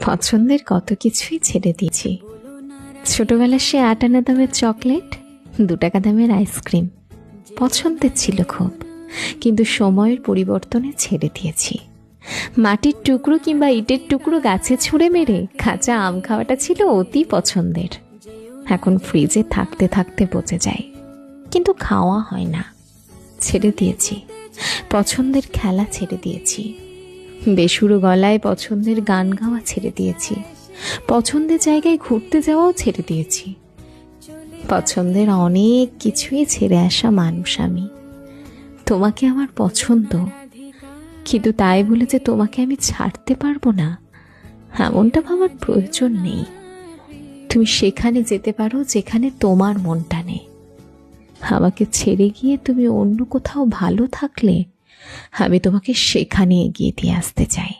পছন্দের কত কিছুই ছেড়ে দিয়েছি। ছোটবেলার সে ৮ আনা দামের চকলেট, ২ টাকা দামের আইসক্রিম পছন্দের ছিল খুব, কিন্তু সময়ের পরিবর্তনে ছেড়ে দিয়েছি। মাটির টুকরো কিংবা ইটের টুকরো গাছে ছুঁড়ে মেরে কাঁচা আম খাওয়াটা ছিল অতি পছন্দের। এখন ফ্রিজে থাকতে থাকতে পচে যায়, কিন্তু খাওয়া হয় না। ছেড়ে দিয়েছি। পছন্দের খেলা ছেড়ে দিয়েছি। বেসুরো গলায় পছন্দের গান গাওয়া ছেড়ে দিয়েছি। পছন্দের জায়গায় ঘুরতে যাওয়াও ছেড়ে দিয়েছি। পছন্দের অনেক কিছুই ছেড়ে আসা মানুষ আমি। তোমাকে আমার পছন্দ, কিন্তু তাই বলে যে তোমাকে আমি ছাড়তে পারবো না, এমনটা ভাবার প্রয়োজন নেই। তুমি সেখানে যেতে পারো যেখানে তোমার মনটা নেই। আমাকে ছেড়ে গিয়ে তুমি অন্য কোথাও ভালো থাকলে আমি তোমাকে সেখানে এগিয়ে দিয়ে আসতে চাই।